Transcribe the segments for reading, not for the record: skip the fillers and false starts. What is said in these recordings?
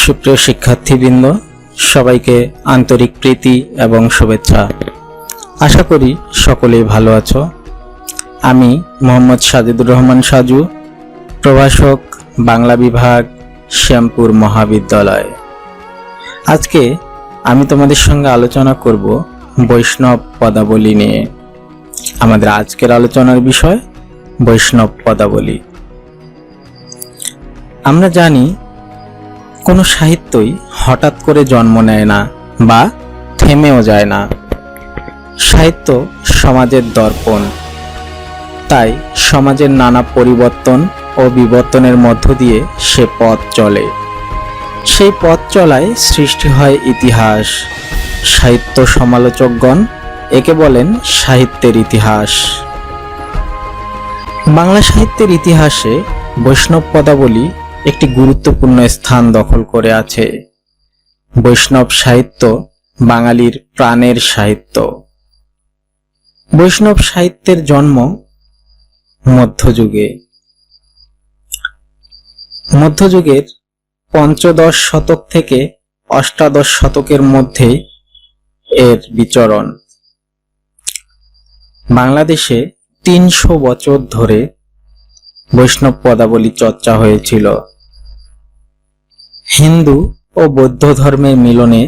সুপ্রিয় শিক্ষার্থীবৃন্দ, সবাইকে আন্তরিক প্রীতি এবং শুভেচ্ছা। আশা করি সকলেই ভালো আছো। আমি মোহাম্মদ সাজিদুর রহমান সাজু, প্রভাষক, বাংলা বিভাগ, শ্যামপুর মহাবিদ্যালয়। আজকে আমি তোমাদের সঙ্গে আলোচনা করব বৈষ্ণব পদাবলী নিয়ে। আমাদের আজকের আলোচনার বিষয় বৈষ্ণব পদাবলী। আমরা জানি কোনো সাহিত্যই হঠাৎ করে জন্ম নেয় না বা থেমেও যায় না। সাহিত্য সমাজের দর্পণ, তাই সমাজের নানা পরিবর্তন ও বিবর্তনের মধ্য দিয়ে সে পথ চলে। সেই পথ চলায় সৃষ্টি হয় ইতিহাস। সাহিত্য সমালোচকগণ একে বলেন সাহিত্যের ইতিহাস। বাংলা সাহিত্যের ইতিহাসে বৈষ্ণব পদাবলী একটি গুরুত্বপূর্ণ স্থান দখল করে আছে। বৈষ্ণব সাহিত্য বাঙালির প্রাণের সাহিত্য। বৈষ্ণব সাহিত্যের জন্ম মধ্যযুগে। মধ্যযুগের পঞ্চদশ শতক থেকে অষ্টাদশ শতকের মধ্যে এর বিচরণ। বাংলাদেশে ৩০০ বছর ধরে বৈষ্ণব পদাবলী চর্চা হয়েছিল। হিন্দু ও বৌদ্ধ ধর্মের মিলনে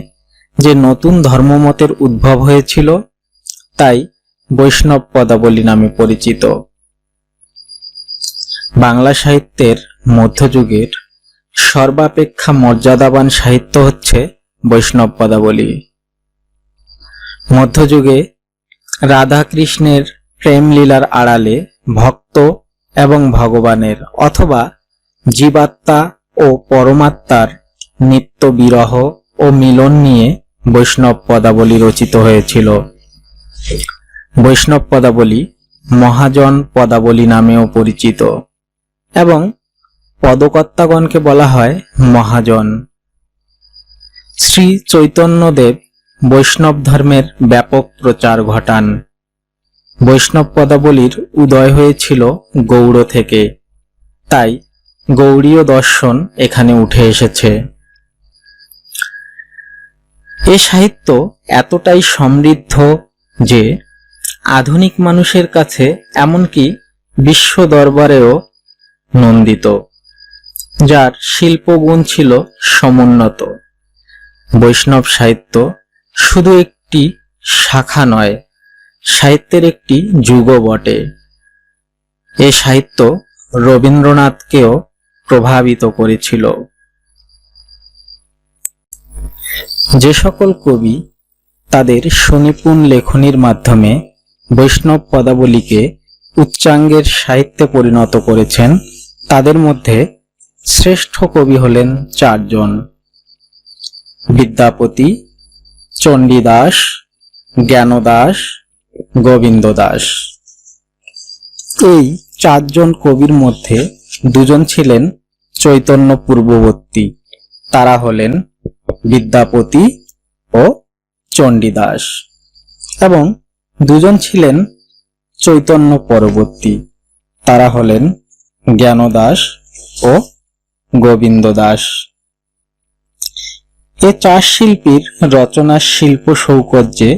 যে নতুন ধর্মমতের উদ্ভব হয়েছিল, তাই বৈষ্ণব পদাবলী নামে পরিচিত। বাংলা সাহিত্যের মধ্যযুগের সর্বাপেক্ষা মর্যাদাবান সাহিত্য হচ্ছে বৈষ্ণব পদাবলী। মধ্যযুগে রাধা কৃষ্ণের প্রেম লীলার আড়ালে ভক্ত এবং ভগবানের অথবা জীবাত্মা ও পরমাত্মার নিত্য বিরহ ও মিলন নিয়ে বৈষ্ণব পদাবলী রচিত হয়েছিল। বৈষ্ণব পদাবলী মহাজন পদাবলী নামেও পরিচিত এবং পদকর্তাগণকে বলা হয় মহাজন। শ্রী চৈতন্যদেব বৈষ্ণব ধর্মের ব্যাপক প্রচার ঘটান। বৈষ্ণব পদাবলীর উদয় হয়েছিল গৌড় থেকে, তাই গৌড়ীয় দর্শন এখানে উঠে এসেছে। এ সাহিত্য এতটাই সমৃদ্ধ যে আধুনিক মানুষের কাছে, এমনকি বিশ্ব দরবারেও নন্দিত, যার শিল্পগুণ ছিল সমুন্নত। বৈষ্ণব সাহিত্য শুধু একটি শাখা নয়, সাহিত্যের একটি যুগও বটে। এ সাহিত্য রবীন্দ্রনাথকেও প্রভাবিত করেছিল। যে সকল কবি তাদের সুনিপুণ লেখনীর মাধ্যমে বৈষ্ণব পদাবলীকে উচ্চাঙ্গের সাহিত্যে পরিণত করেছেন, তাদের মধ্যে শ্রেষ্ঠ কবি হলেন চারজন: বিদ্যাপতি, চণ্ডীদাস, জ্ঞানদাস, গোবিন্দ দাস। এই চারজন কবির মধ্যে দুজন ছিলেন চৈতন্য পূর্ববর্তী, তারা হলেন বিদ্যাপতি ও চণ্ডীদাস, এবং দুজন ছিলেন চৈতন্য পরবর্তী, তারা হলেন জ্ঞানদাস ও গোবিন্দ দাস। এ চার শিল্পীর রচনার শিল্প সৌকর্যে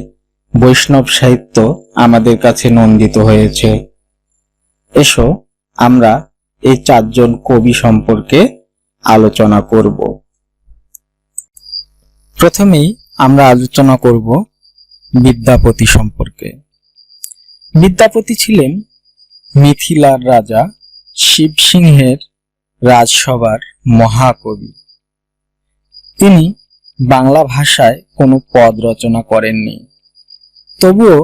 বৈষ্ণব সাহিত্য আমাদের কাছে নন্দিত হয়েছে। এসো আমরা এই চারজন কবি সম্পর্কে আলোচনা করব। প্রথমেই আমরা আলোচনা করব বিদ্যাপতি সম্পর্কে। বিদ্যাপতি ছিলেন মিথিলার রাজা শিবসিংহের রাজসভার মহাকবি। তিনি বাংলা ভাষায় কোনো পদ রচনা করেননি, তবুও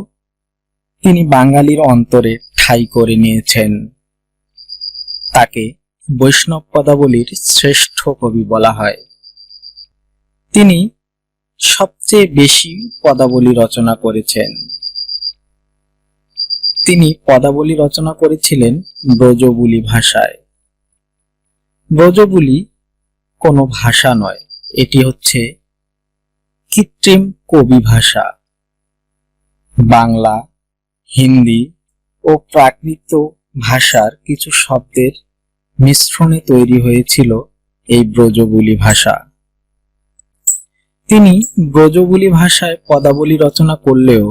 তিনি বাঙালির অন্তরে ঠাঁই করে নিয়েছেন। তাকে বৈষ্ণব পদাবলীর শ্রেষ্ঠ কবি বলা হয়। তিনি সবচেয়ে বেশি পদাবলী রচনা করেছেন। তিনি পদাবলী রচনা করেছিলেন ব্রজবুলি ভাষায়। ব্রজবুলি কোনো ভাষা নয়, এটি হচ্ছে কৃত্রিম কবি ভাষা। বাংলা, হিন্দি ও প্রাকৃত ভাষার কিছু শব্দের মিশ্রণে তৈরি হয়েছিল এই ব্রজবুলি ভাষা। তিনি ব্রজবুলি ভাষায় পদাবলী রচনা করলেও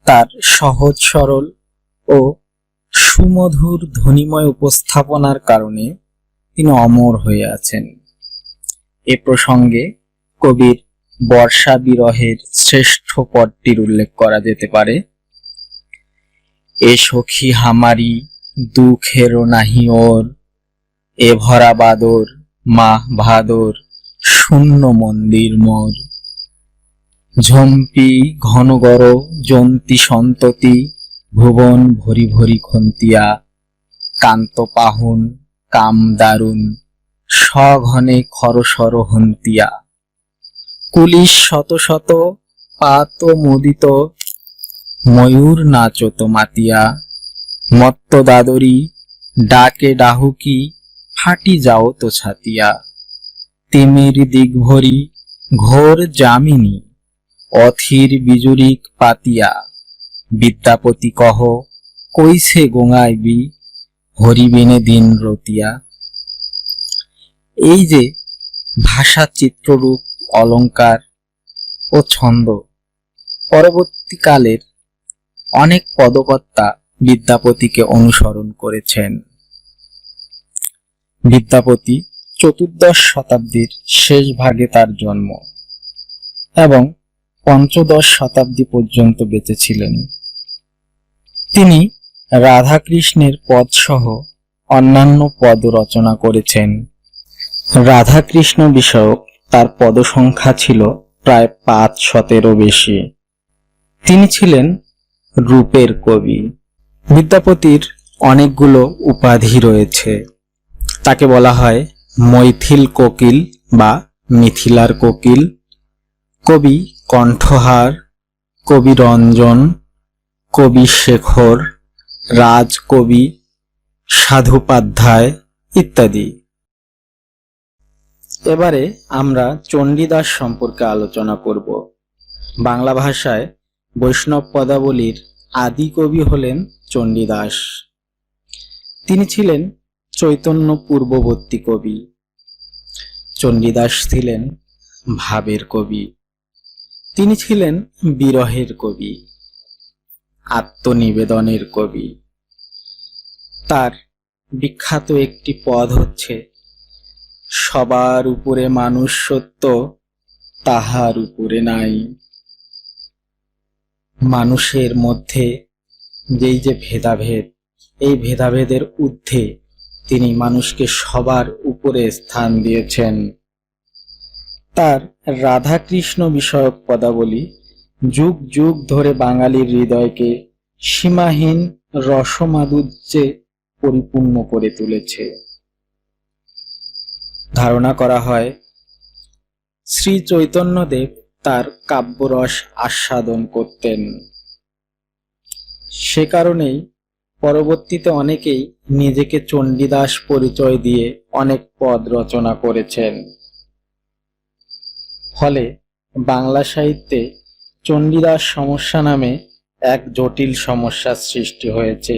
তার সহজ সরল ও সুমধুর ধ্বনিময় উপস্থাপনার কারণে তিনি অমর হয়ে আছেন। এ প্রসঙ্গে কবির বর্ষা বিরহের শ্রেষ্ঠ পদটির উল্লেখ করা যেতে পারে। এ সখী হামারি দুঃখের নাহি ওর, এ ভরা বাদর মাহ ভাদর শূন্য মন্দির মোর। ঝম্পি ঘনগর জন্তি সন্ততি, ভুবন ভরি ভরি খন্তিয়া। কান্ত পাহুন কাম দারুণ, সঘনে খরসর হন্তিয়া। কুলিশ শত শত পাত মুদিত, ময়ূর নাচত মাতিয়া। মত্ত দাদরি ডাকে ডাহুকি, ফাটি যাও তো ছাতিয়া। তিমির দিগভরি ঘোর যামিনী, অথির বিজুরিক পাতিয়া। বিদ্যাপতি কহ কইছে গোঙাইবি, হরিবিনে দিন রতিয়া। এই যে ভাষা, চিত্ররূপ, অলঙ্কার ও ছন্দ পরবর্তীকালের অনেক পদকর্তা বিদ্যাপতিকে অনুসরণ করেছেন। বিদ্যাপতি চতুর্দশ শতাব্দীর শেষ ভাগে তার জন্ম এবং পঞ্চদশ শতাব্দী পর্যন্ত বেঁচে ছিলেন। তিনি রাধাকৃষ্ণের পদসহ অন্যান্য পদ রচনা করেছেন। রাধাকৃষ্ণ বিষয়ক তার পদসংখ্যা ছিল প্রায় ৫০০-এরও বেশি। তিনি ছিলেন রূপের কবি। বিদ্যাপতির অনেকগুলো উপাধি রয়েছে। তাকে বলা হয় মৈথিল কোকিল বা মিথিলার কোকিল, কবি কণ্ঠহার, কবি রঞ্জন, কবি শেখর, রাজকবি, সাধুপাধ্যায় ইত্যাদি। এবারে আমরা চণ্ডীদাস সম্পর্কে আলোচনা করব। বাংলা ভাষায় বৈষ্ণব পদাবলীর আদি কবি হলেন চণ্ডীদাস। তিনি ছিলেন চৈতন্য পূর্ববর্তী কবি। চণ্ডীদাস ছিলেন ভাবের কবি। তিনি ছিলেন বিরহের কবি, আত্মনিবেদনের কবি। তার বিখ্যাত একটি পদ হচ্ছে, সবার উপরে মানুষ সত্য, তাহার উপরে নাই। মানুষের মধ্যে যেই যে ভেদাভেদ, এই ভেদাভেদের ঊর্ধ্বে তিনি মানুষকে সবার উপরে স্থান দিয়েছেন। তার রাধাকৃষ্ণ বিষয়ক পদাবলী যুগ যুগ ধরে বাঙালির হৃদয়কে সীমাহীন রসমাধুর্যে পরিপূর্ণ করে তুলেছে। ধারণা করা হয় শ্রী চৈতন্যদেব তার কাব্যরস আস্বাদন করতেন। সে কারণেই পরবর্তীতে অনেকেই নিজেকে চণ্ডীদাস পরিচয় দিয়ে অনেক পদ রচনা করেছেন। ফলে বাংলা সাহিত্যে চণ্ডীদাস সমস্যা নামে এক জটিল সমস্যার সৃষ্টি হয়েছে।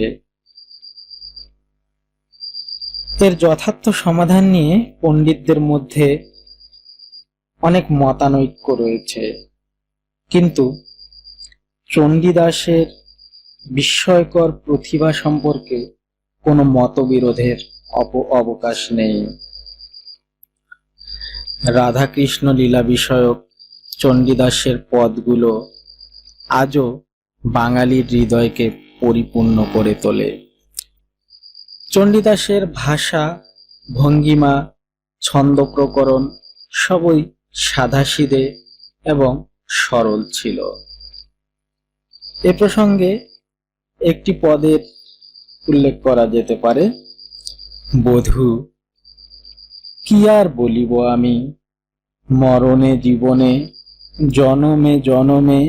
এর যথার্থ সমাধান নিয়ে পণ্ডিতদের মধ্যে অনেক মতানৈক্য রয়েছে, কিন্তু চণ্ডীদাসের বিস্ময়কর প্রতিভা সম্পর্কে কোনো মতবিরোধের অবকাশ নেই। রাধাকৃষ্ণ লীলা বিষয়ক চণ্ডীদাসের পদগুলো আজও বাঙালির হৃদয়কে পরিপূর্ণ করে তোলে। চণ্ডীদাসের ভাষা, ভঙ্গিমা, ছন্দ প্রকরণ সবই সাদাসিধে এবং সরল ছিল। এ প্রসঙ্গে একটি পদের উল্লেখ করা যেতে পারে, বধূ কি আর বলিব আমি, মরণে জীবনে জনমে জনমে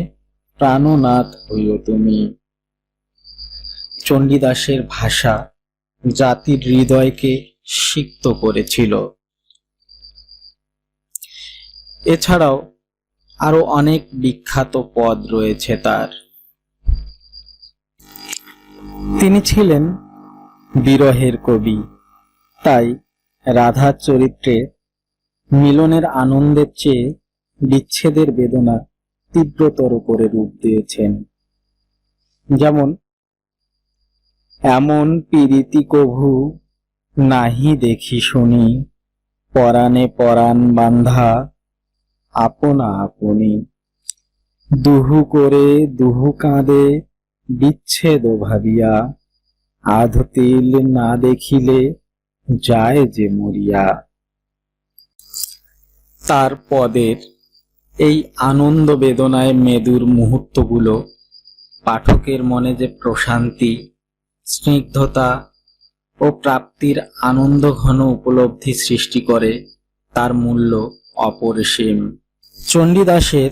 প্রাণনাথ হইও তুমি। চণ্ডীদাসের ভাষা জাতির হৃদয়কে সিক্ত করেছিল। এছাড়াও আরো অনেক বিখ্যাত পদ রয়েছে তার। তিনি ছিলেন বিরহের কবি, তাই রাধার চরিত্রে মিলনের আনন্দের চেয়ে বিচ্ছেদের বেদনা তীব্রতর করে রূপ দিয়েছেন। যেমন, এমন পীড়িতি কভু নাহি দেখি শুনি, পরাণে পরাণ বান্ধা আপনা আপনি, দুহু করে দুহু কাঁদে বিচ্ছেদ ভাবিয়া, আধ তিল না দেখিলে যায় যে মরিয়া। তার পদের এই আনন্দ বেদনায় মেদুর মুহূর্তগুলো পাঠকের মনে যে প্রশান্তি, স্নিগ্ধতা ও প্রাপ্তির আনন্দ ঘন উপলব্ধি সৃষ্টি করে, তার মূল্য অপরিসীম। চণ্ডীদাসের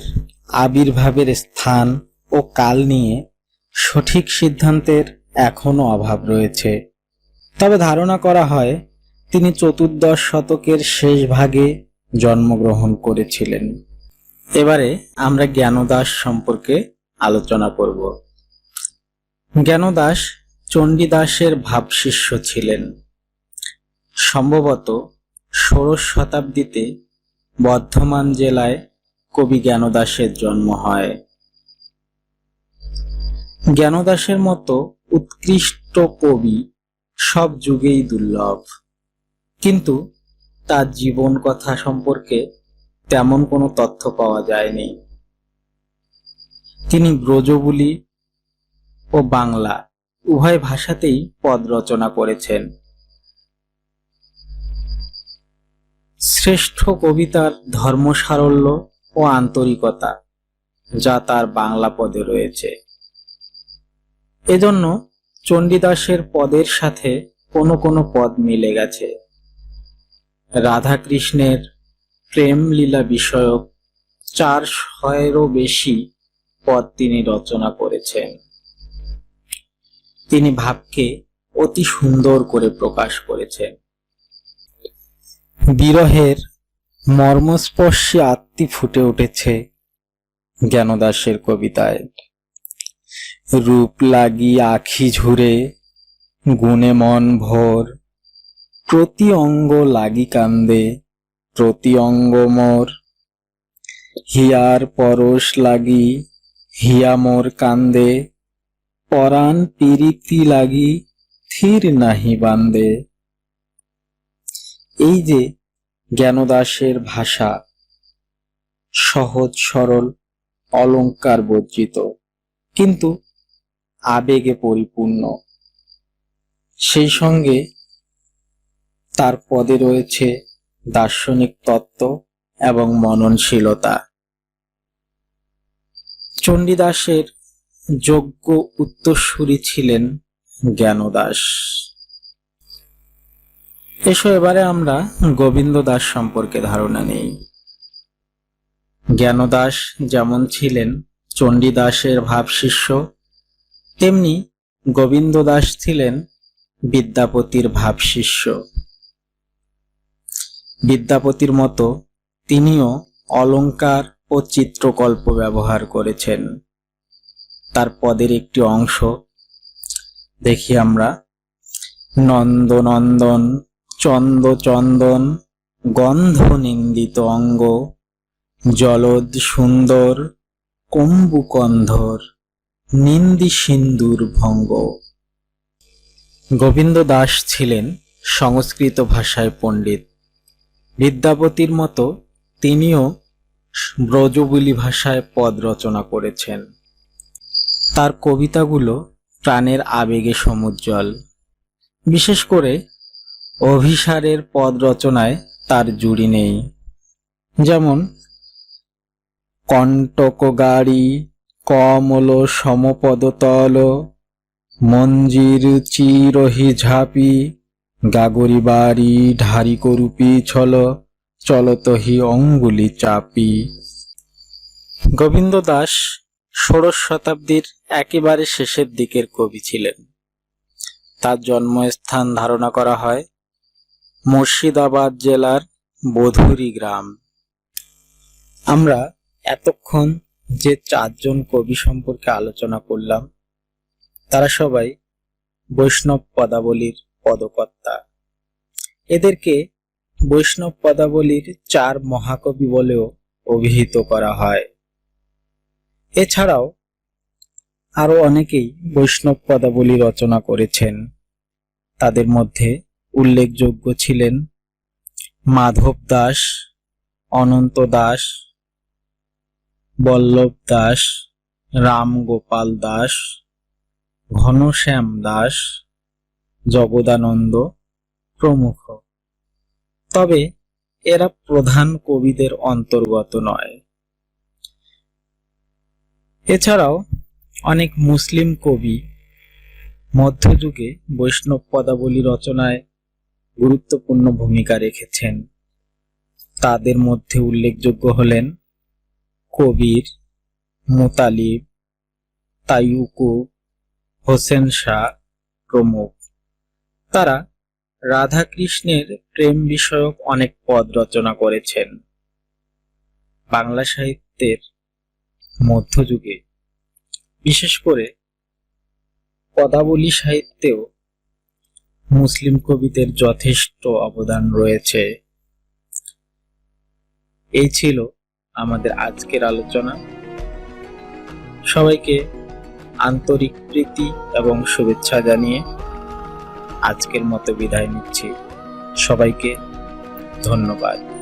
আবির্ভাবের স্থান ও কাল নিয়ে সঠিক সিদ্ধান্তের এখনো অভাব রয়েছে, তবে ধারণা করা হয় তিনি চতুর্দশ শতকের শেষ ভাগে জন্মগ্রহণ করেছিলেন। এবারে আমরা জ্ঞানদাস সম্পর্কে আলোচনা করব। জ্ঞানদাস চণ্ডীদাসের ভাবশিষ্য ছিলেন। সম্ভবত ষোড়শ শতাব্দীতে বর্ধমান জেলায় কবি জ্ঞানদাসের জন্ম হয়। জ্ঞানদাসের মতো উৎকৃষ্ট কবি সব যুগেই দুর্লভ, কিন্তু তার জীবন কথা সম্পর্কে তেমন কোনো তথ্য পাওয়া যায়নি। তিনি ব্রজবুলি ও বাংলা উভয় ভাষাতেই পদ রচনা করেছেন। শ্রেষ্ঠ কবিতার ধর্মসারল্য ও আন্তরিকতা যা তার বাংলা পদে রয়েছে। এজন্য চণ্ডীদাসের পদের সাথে কোনো কোনো পদ মিলে গেছে। রাধাকৃষ্ণের প্রেম লীলা বিষয়ক 400-এরও বেশি পদ তিনি রচনা করেছেন। তিনি ভাবকে অতি সুন্দর করে প্রকাশ করেছেন। বিরহের মর্মস্পর্শী আত্মি ফুটে উঠেছে জ্ঞানদাসের কবিতায়। রূপ লাগি আখি ঝুরে গুণে মন ভোর, প্রতি অঙ্গ লাগি কান্দে প্রতি অঙ্গ মোর, হিয়ার পরশ লাগি হিয়া মোর কান্দে, পরাণ পীড়িতি লাগি থির নাহি বান্দে। এই যে জ্ঞানদাসের ভাষা, সহজ সরল, অলংকার বর্জিত, কিন্তু আবেগে পরিপূর্ণ। সেই সঙ্গে তার পদে রয়েছে দার্শনিক তত্ত্ব এবং মননশীলতা। চণ্ডীদাসের যোগ্য উত্তরসূরি ছিলেন জ্ঞানদাস। এসো এবারে আমরা গোবিন্দ দাস সম্পর্কে ধারণা নেই। জ্ঞানদাস যেমন ছিলেন চণ্ডীদাসের ভাবশিষ্য, তেমনি গোবিন্দ দাস ছিলেন বিদ্যাপতির ভাবশিষ্য। বিদ্যাপতির মতো তিনিও অলংকার ও চিত্রকল্প ব্যবহার করেছেন। তার পদের একটি অংশ দেখি আমরা। নন্দ নন্দন চন্দ চন্দন গন্ধ নিন্দিত অঙ্গ, জলদ সুন্দর কম্বুকন্ধর নিন্দি সিন্দুর ভঙ্গ। গোবিন্দ দাস ছিলেন সংস্কৃত ভাষায় পণ্ডিত। বিদ্যাপতির মতো তিনিও ব্রজবুলি ভাষায় পদ রচনা করেছেন। তার কবিতাগুলো প্রাণের আবেগে সমুজ্জ্বল। বিশেষ করে অভিসারের পদ রচনায় তার জুড়ি নেই। যেমন, কণ্টক গাড়ি কমল সমপদতল, মঞ্জির চিরহি ঝাপি গাগরি বাড়ি ঢারি করুপি ছল, চলতহি অঙ্গুলি চাপি। গোবিন্দ দাস ষোড়শ শতাব্দীর একেবারে শেষের দিকের কবি ছিলেন। তার জন্মস্থান ধারণা করা হয় মুর্শিদাবাদ জেলার বধুরি গ্রাম। আমরা এতক্ষণ যে 4 জন কবি সম্পর্কে আলোচনা করলাম, তারা সবাই বৈষ্ণব পদাবলীর পদকর্তা। এদেরকে বৈষ্ণব পদাবলীর 4 মহাকবি বলেও অভিহিত করা হয়। এছাড়াও আরো অনেকেই বৈষ্ণব পদাবলী রচনা করেছেন। তাদের মধ্যে উল্লেখযোগ্য ছিলেন মাধব দাস, অনন্ত দাস, বল্লভ দাস, রামগোপাল দাস, ঘনশ্যাম দাস, জগদানন্দ প্রমুখ। তবে এরা প্রধান কবিদের অন্তর্গত নয়। এছাড়াও অনেক মুসলিম কবি মধ্যযুগে বৈষ্ণব পদাবলী রচনায় গুরুত্বপূর্ণ ভূমিকা রেখেছেন। তাদের মধ্যে উল্লেখযোগ্য হলেন কবির, মুতালিব, তাইয়ুকুব, হোসেন শাহ প্রমুখ। তারা রাধা কৃষ্ণের প্রেম বিষয়ক অনেক পদ রচনা করেছেন। বাংলা সাহিত্যের মধ্যযুগে বিশেষ করে পদাবলী সাহিত্যেও মুসলিম কবিদের যথেষ্ট অবদান রয়েছে। এই ছিল আমাদের আজকের আলোচনা। সবাইকে আন্তরিক প্রীতি এবং শুভেচ্ছা জানিয়ে আজকের মতো বিদায় নিচ্ছি। সবাইকে ধন্যবাদ।